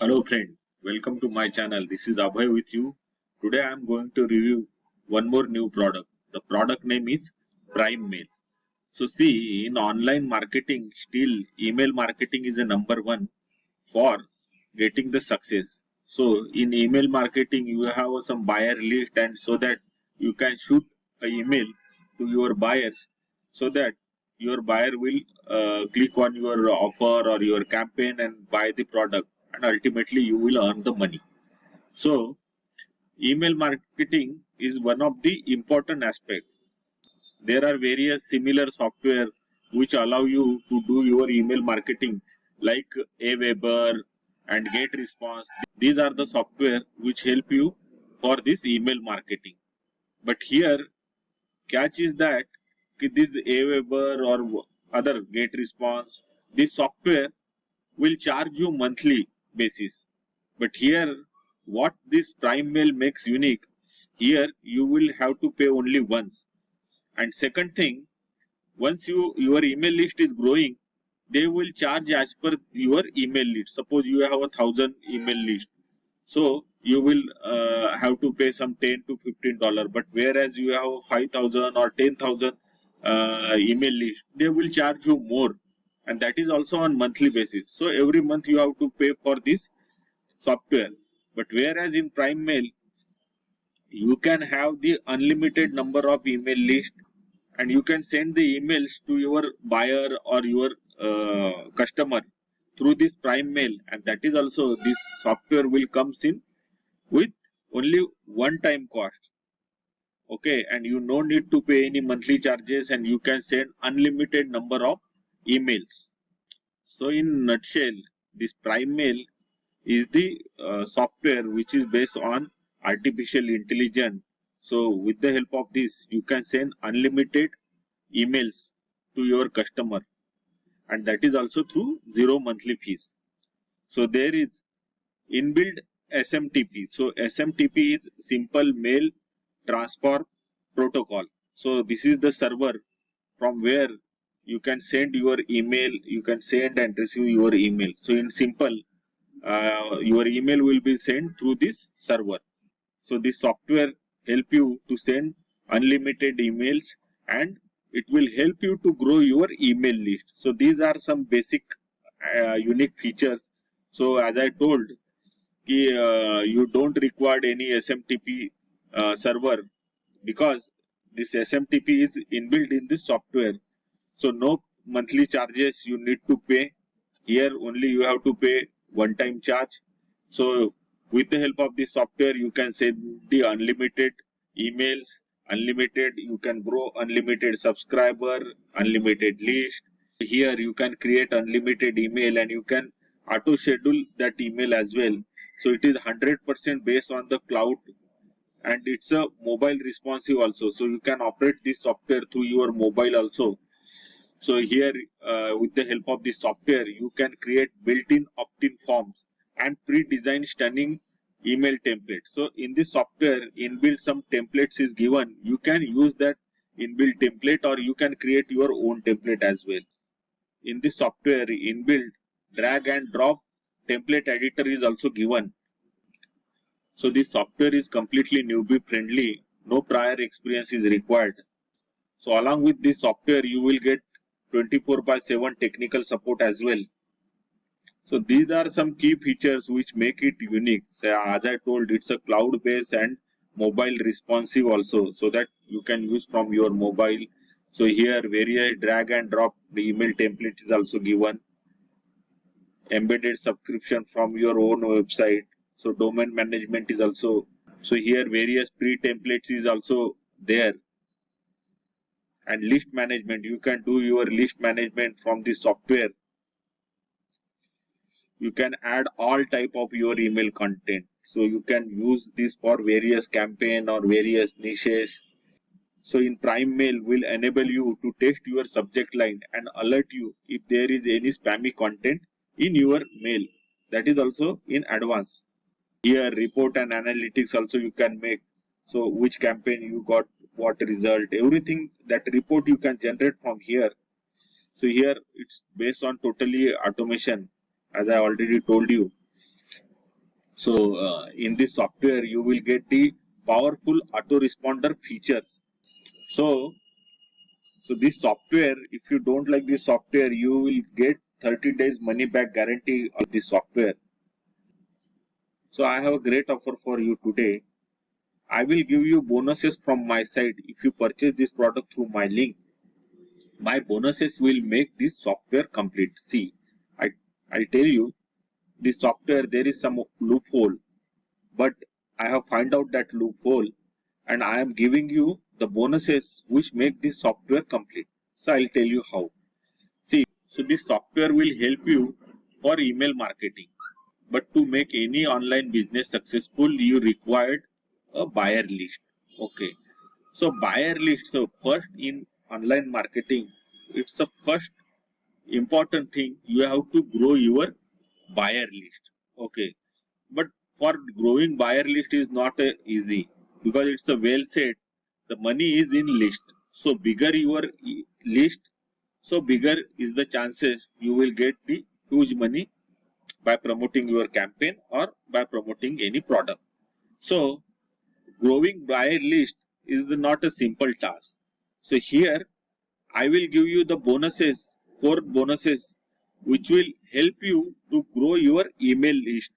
Hello friend, welcome to my channel. This is Abhay with you. Today I am going to review one more new product. The product name is Prime Mail. So see, in online marketing, still email marketing is a number one for getting the success. So in email marketing, you have some buyer list, and so that you can shoot an email to your buyers so that your buyer will click on your offer or your campaign and buy the product, and ultimately you will earn the money. So email marketing is one of the important aspects. There are various similar software which allow you to do your email marketing like Aweber and GetResponse. These are the software which help you for this email marketing. But here catch is that this Aweber or other GetResponse, this software will charge you monthly basis. But here what this Prime Mail makes unique, here you will have to pay only once. And second thing, once your email list is growing, they will charge as per your email list. Suppose you have 1,000 email list, so you will have to pay some $10 to $15. But whereas you have 5,000 or 10,000 email list, they will charge you more, and that is also on monthly basis. So every month you have to pay for this software. But whereas in Prime Mail, you can have the unlimited number of email list, and you can send the emails to your buyer or your customer through this Prime Mail, and that is also this software will comes in with only one time cost. Okay, and you no need to pay any monthly charges, and you can send unlimited number of emails. So in nutshell, this Prime Mail is the software which is based on artificial intelligence. So with the help of this, you can send unlimited emails to your customer, and that is also through zero monthly fees. So there is inbuilt SMTP. So SMTP is simple mail transfer protocol. So this is the server from where you can send your email, you can send and receive your email. So in simple, your email will be sent through this server. So this software help you to send unlimited emails, and it will help you to grow your email list. So these are some basic unique features. So as I told, you don't require any SMTP server, because this SMTP is inbuilt in this software. So no monthly charges you need to pay. Here only you have to pay one time charge. So with the help of this software, you can send the unlimited emails, unlimited, you can grow unlimited subscriber, unlimited list. Here you can create unlimited email, and you can auto schedule that email as well. So it is 100% based on the cloud, and it's a mobile responsive also. So you can operate this software through your mobile also. So here with the help of this software, you can create built-in opt-in forms and pre-designed stunning email templates. So in this software, inbuilt some templates is given. You can use that inbuilt template, or you can create your own template as well. In this software, inbuilt drag and drop template editor is also given. So this software is completely newbie friendly. No prior experience is required. So along with this software, you will get 24/7 technical support as well. So these are some key features which make it unique. So as I told, it's a cloud based and mobile responsive also, so that you can use from your mobile. So here various drag and drop the email template is also given. Embedded subscription from your own website. So domain management is also. So here various pre-templates is also there. And list management, you can do your list management from the software. You can add all type of your email content, so you can use this for various campaign or various niches. So in Prime Mail will enable you to test your subject line and alert you if there is any spammy content in your mail. That is also in advance. Here report and analytics also you can make. So which campaign you got what result, everything that report you can generate from here. So here it's based on totally automation, as I already told you. So in this software you will get the powerful autoresponder features. So this software, if you don't like this software, you will get 30 days money back guarantee of this software. So I have a great offer for you today. I will give you bonuses from my side if you purchase this product through my link. My bonuses will make this software complete. See, I'll tell you, this software there is some loophole, but I have found out that loophole and I am giving you the bonuses which make this software complete. So I'll tell you how. See, so this software will help you for email marketing. But to make any online business successful, you required a buyer list. Okay. So buyer list. So first in online marketing, it's the first important thing you have to grow your buyer list. Okay. But for growing buyer list is not easy because it's a well said the money is in list. So bigger your list, so bigger is the chances you will get the huge money by promoting your campaign or by promoting any product. So growing buyer list is not a simple task. So here I will give you the bonuses, 4 bonuses, which will help you to grow your email list,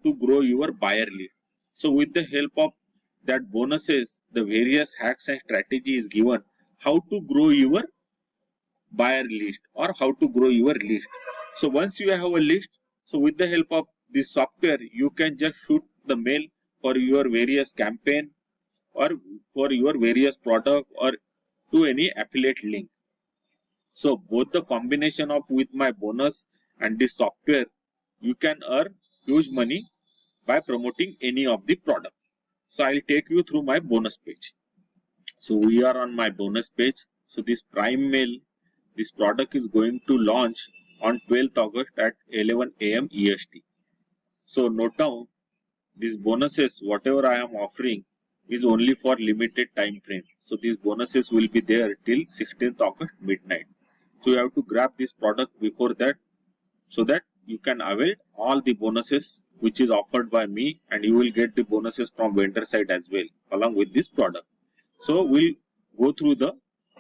to grow your buyer list. So with the help of that bonuses, the various hacks and strategies given how to grow your buyer list or how to grow your list. So once you have a list, so with the help of this software, you can just shoot the mail for your various campaign or for your various product or to any affiliate link. So both the combination of with my bonus and this software, you can earn huge money by promoting any of the product. So I'll take you through my bonus page. So we are on my bonus page. So this Prime Mail, this product is going to launch on 12th August at 11 a.m. EST. So note down, these bonuses, whatever I am offering, is only for limited time frame. So these bonuses will be there till 16th August midnight. So you have to grab this product before that so that you can avail all the bonuses which is offered by me, and you will get the bonuses from vendor side as well along with this product. So we'll go through the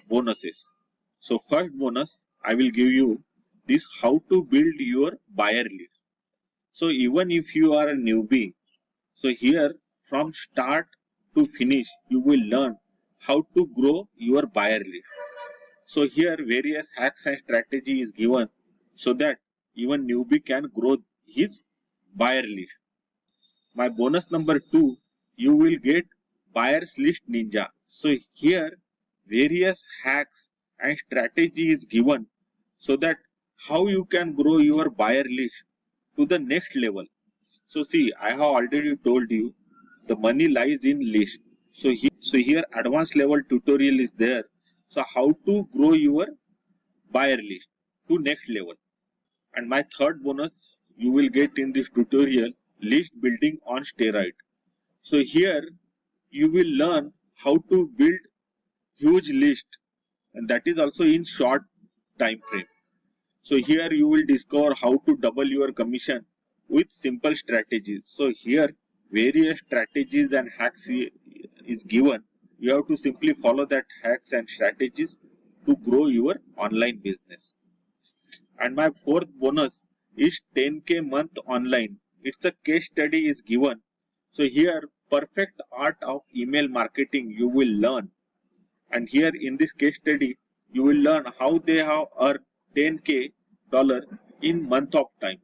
bonuses. So first bonus I will give you this how to build your buyer list. So even if you are a newbie, so here from start to finish you will learn how to grow your buyer list. So here various hacks and strategy is given so that even newbie can grow his buyer list. My bonus number 2, you will get buyers list ninja. So here various hacks and strategy is given so that how you can grow your buyer list to the next level. So see, I have already told you the money lies in list. So here advanced level tutorial is there. So how to grow your buyer list to next level. And my third bonus you will get in this tutorial, list building on steroid. So here you will learn how to build huge list, and that is also in short time frame. So here you will discover how to double your commission with simple strategies. So here various strategies and hacks is given. You have to simply follow that hacks and strategies to grow your online business. And my fourth bonus is 10K month online. It's a case study is given. So here perfect art of email marketing you will learn. And here in this case study you will learn how they have earned 10K dollar in month of time.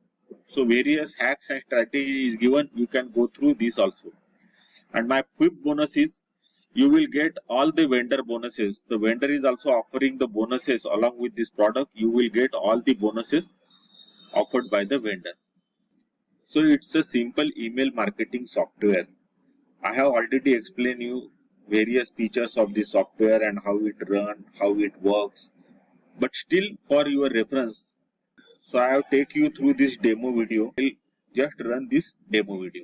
So various hacks and strategies is given. You can go through this also. And my fifth bonus is you will get all the vendor bonuses. The vendor is also offering the bonuses along with this product. You will get all the bonuses offered by the vendor. So it's a simple email marketing software. I have already explained you various features of this software and how it runs, how it works. But still for your reference, so I have take you through this demo video. I'll just run this demo video.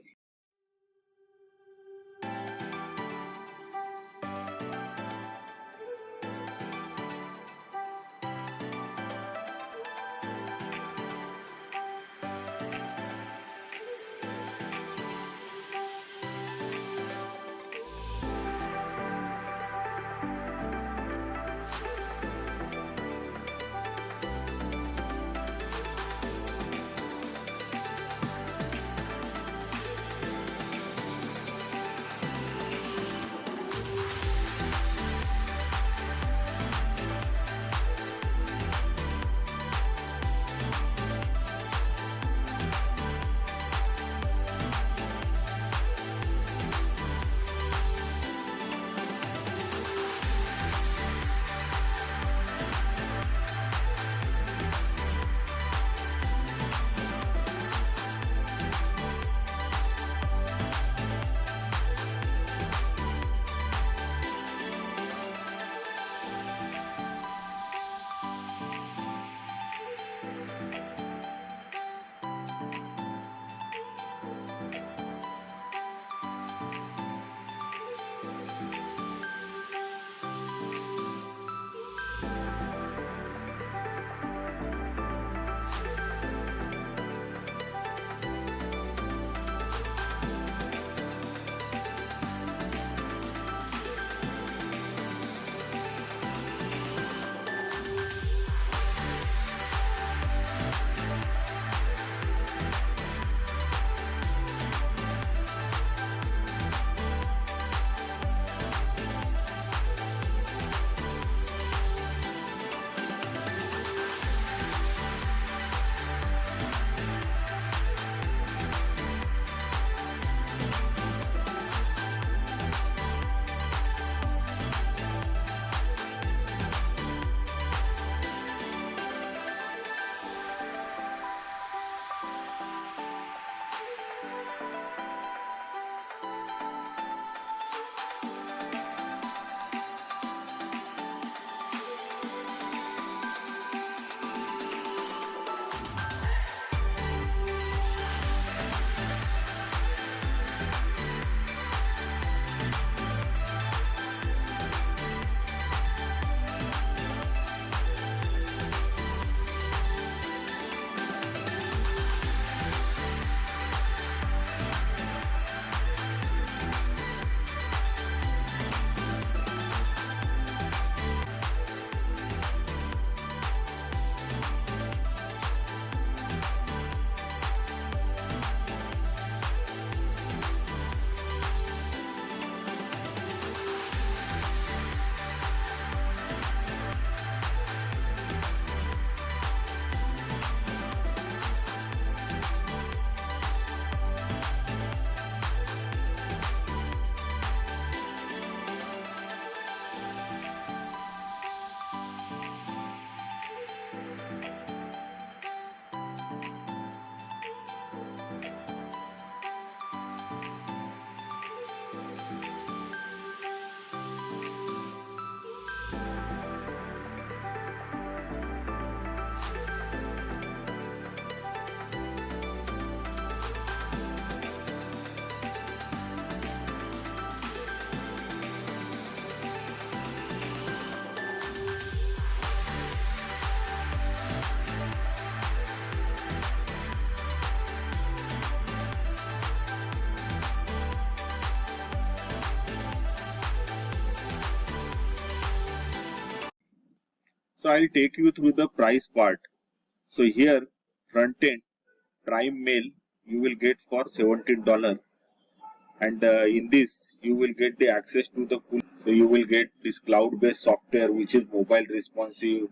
So I'll take you through the price part. So here front end Prime Mail you will get for $17, and in this you will get the access to the full. So you will get this cloud-based software which is mobile responsive.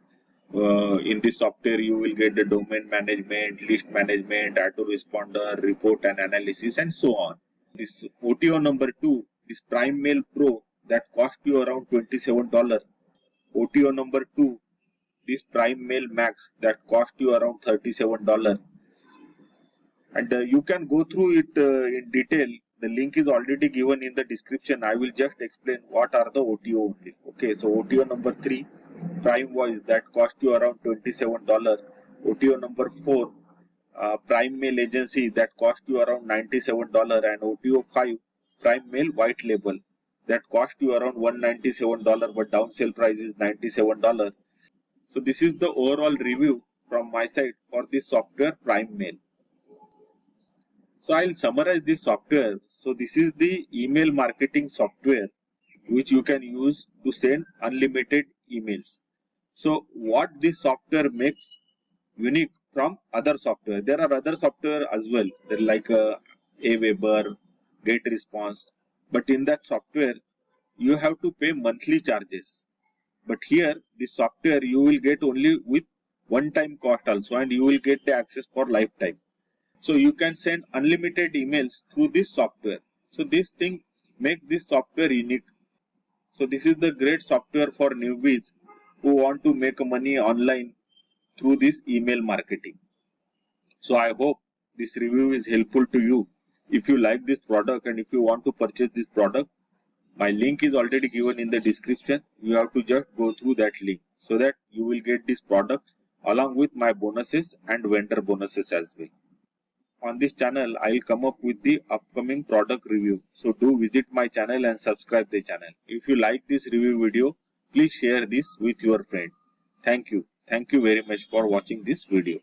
In this software you will get the domain management, list management, autoresponder, report and analysis, and so on. This OTO number 2, this Prime Mail Pro, that cost you around $27. OTO number 2, this Prime Mail Max, that cost you around $37. And you can go through it in detail. The link is already given in the description. I will just explain what are the OTO only. Okay, so OTO number 3, Prime Voice, that cost you around $27. OTO number 4, Prime Mail Agency, that cost you around $97. And OTO 5, Prime Mail White Label, that cost you around $197, but down sale price is $97. So this is the overall review from my side for this software Prime Mail. So I'll summarize this software. So this is the email marketing software which you can use to send unlimited emails. So what this software makes unique from other software? There are other software as well. They're like Aweber, GetResponse. But in that software, you have to pay monthly charges. But here, this software you will get only with one-time cost also, and you will get the access for lifetime. So you can send unlimited emails through this software. So this thing make this software unique. So this is the great software for newbies who want to make money online through this email marketing. So I hope this review is helpful to you. If you like this product and if you want to purchase this product, my link is already given in the description. You have to just go through that link so that you will get this product along with my bonuses and vendor bonuses as well. On this channel, I will come up with the upcoming product review. So do visit my channel and subscribe the channel. If you like this review video, please share this with your friend. Thank you. Thank you very much for watching this video.